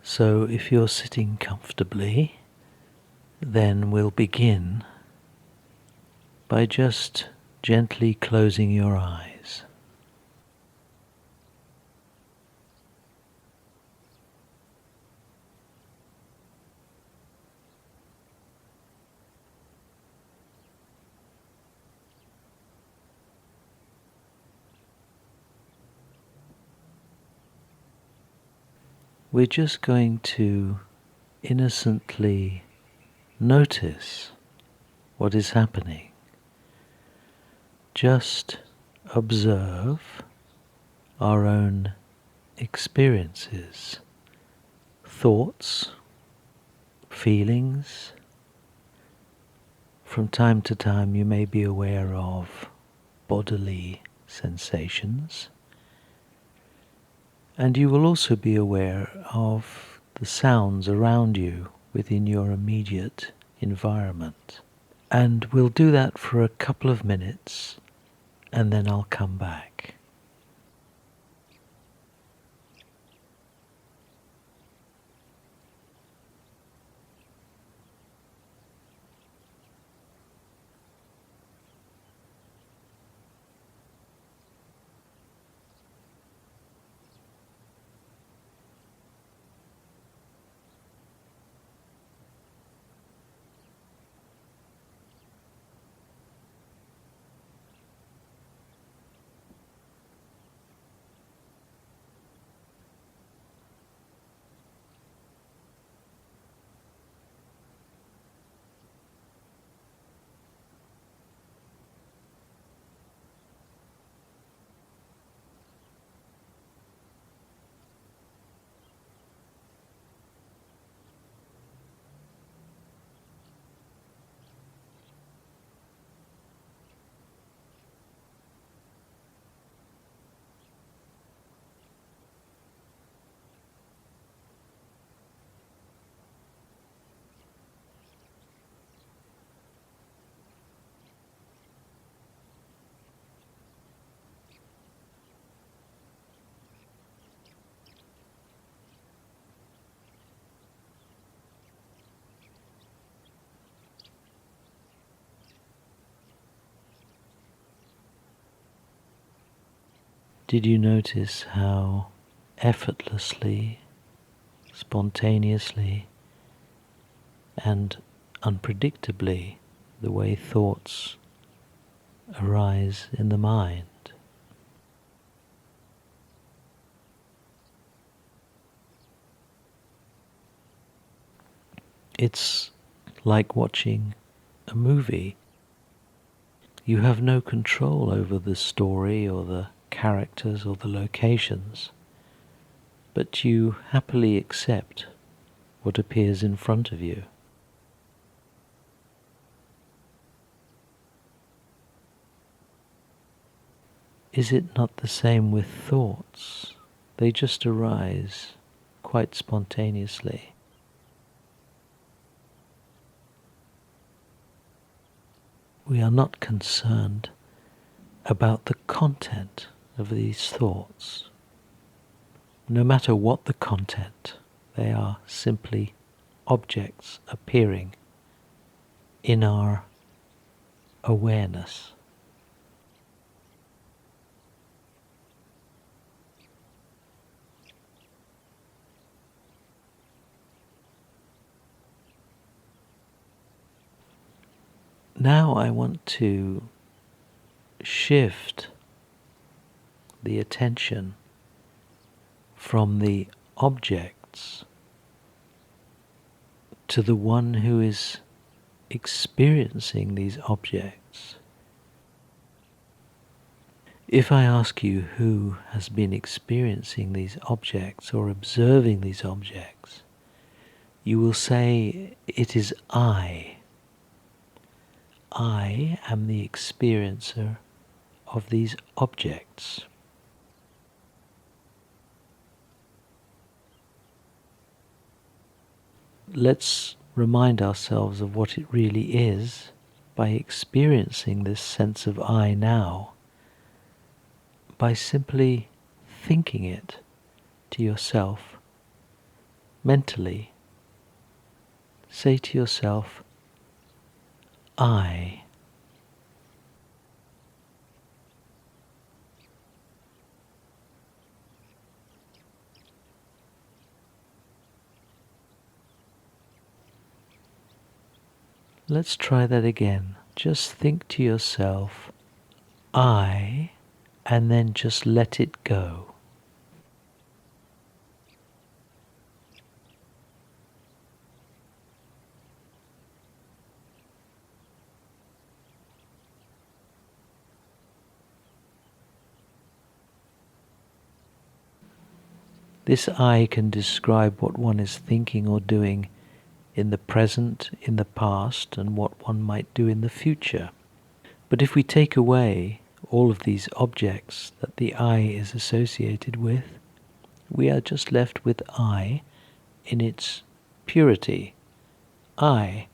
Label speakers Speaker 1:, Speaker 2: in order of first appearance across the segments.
Speaker 1: So if you're sitting comfortably, then we'll begin by just gently closing your eyes. We're just going to innocently notice what is happening. Just observe our own experiences, thoughts, feelings. From time to time you may be aware of bodily sensations, and you will also be aware of the sounds around you within your immediate environment. And we'll do that for a couple of minutes, and then I'll come back. Did you notice how effortlessly, spontaneously, and unpredictably the way thoughts arise in the mind? It's like watching a movie. You have no control over the story or the characters or the locations, but you happily accept what appears in front of you. Is it not the same with thoughts? They just arise quite spontaneously. We are not concerned about the content of these thoughts. No matter what the content, they are simply objects appearing in our awareness. Now I want to shift the attention from the objects to the one who is experiencing these objects. If I ask you who has been experiencing these objects or observing these objects, you will say, it is I. I am the experiencer of these objects. Let's remind ourselves of what it really is by experiencing this sense of I now, by simply thinking it to yourself mentally, say to yourself, I. Let's try that again. Just think to yourself, I, and then just let it go. This I can describe what one is thinking or doing in the present, in the past, and what one might do in the future. But if we take away all of these objects that the I is associated with, we are just left with I in its purity. I.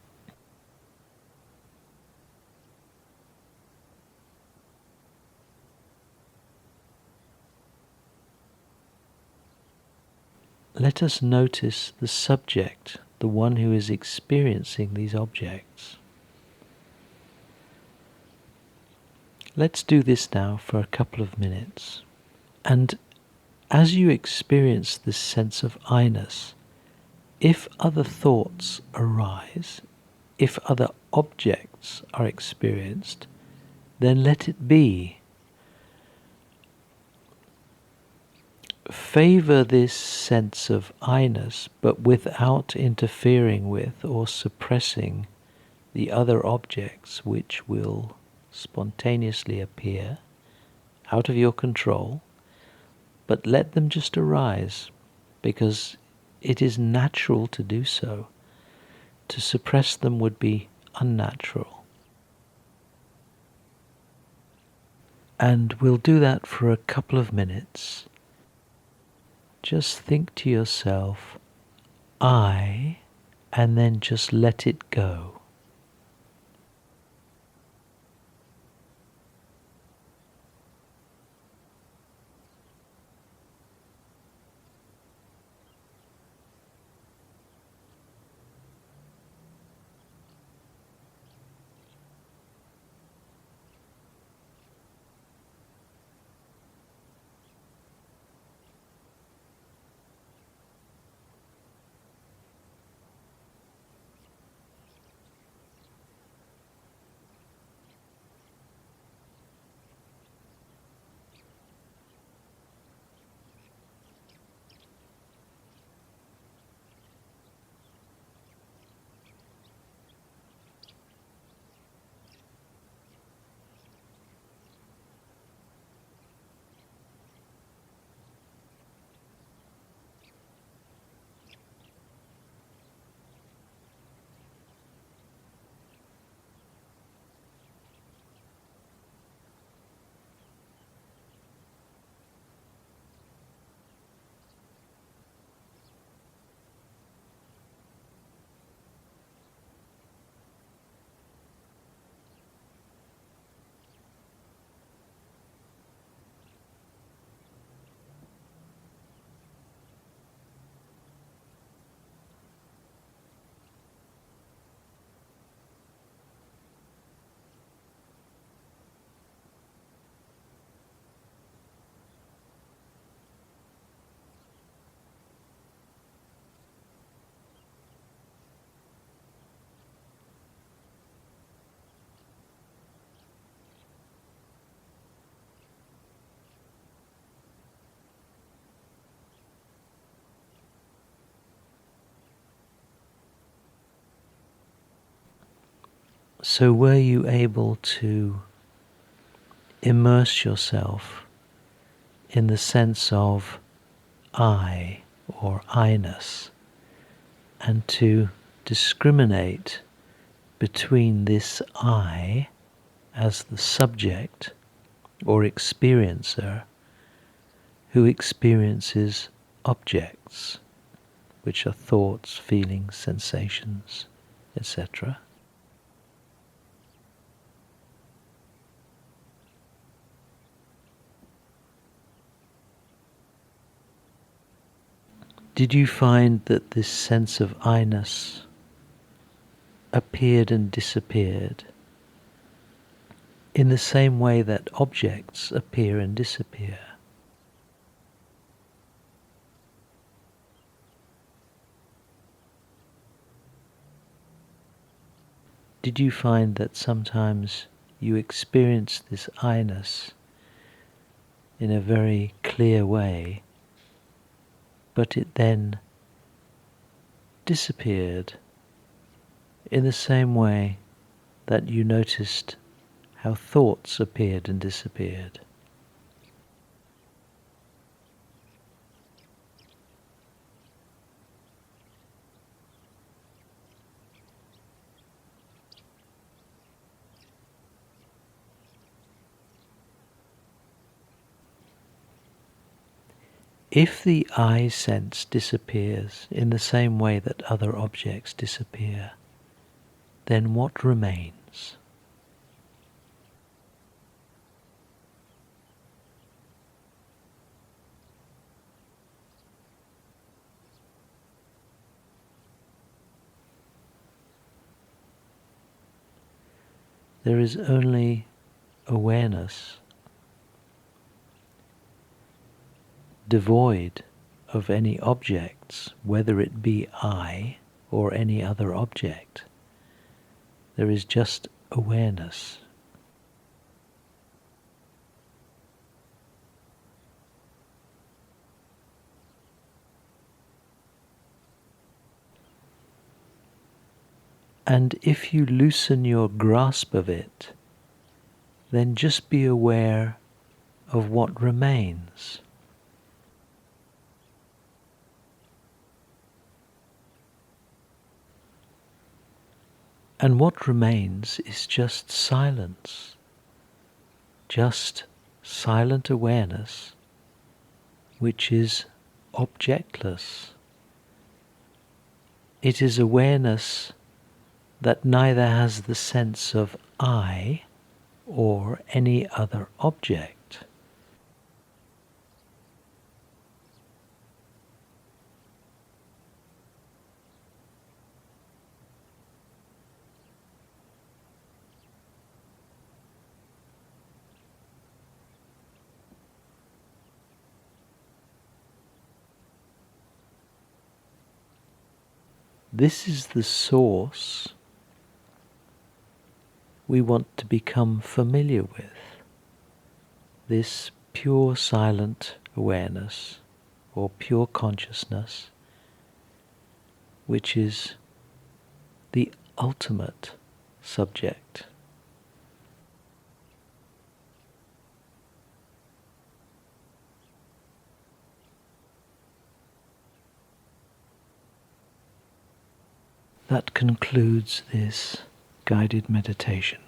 Speaker 1: Let us notice the subject, the one who is experiencing these objects. Let's do this now for a couple of minutes. And as you experience this sense of I-ness, if other thoughts arise, if other objects are experienced, then let it be. Favor this sense of I-ness, but without interfering with or suppressing the other objects which will spontaneously appear out of your control, but let them just arise, because it is natural to do so. To suppress them would be unnatural. And we'll do that for a couple of minutes. Just think to yourself, I, and then just let it go. So were you able to immerse yourself in the sense of I or I-ness, and to discriminate between this I as the subject or experiencer who experiences objects, which are thoughts, feelings, sensations, etc.? Did you find that this sense of I-ness appeared and disappeared in the same way that objects appear and disappear? Did you find that sometimes you experience this I-ness in a very clear way, but it then disappeared in the same way that you noticed how thoughts appeared and disappeared? If the I sense disappears in the same way that other objects disappear, then what remains? There is only awareness, devoid of any objects, whether it be I or any other object. There is just awareness. And if you loosen your grasp of it, then just be aware of what remains. And what remains is just silence, just silent awareness, which is objectless. It is awareness that neither has the sense of I or any other object. This is the source we want to become familiar with, this pure silent awareness or pure consciousness, which is the ultimate subject. That concludes this guided meditation.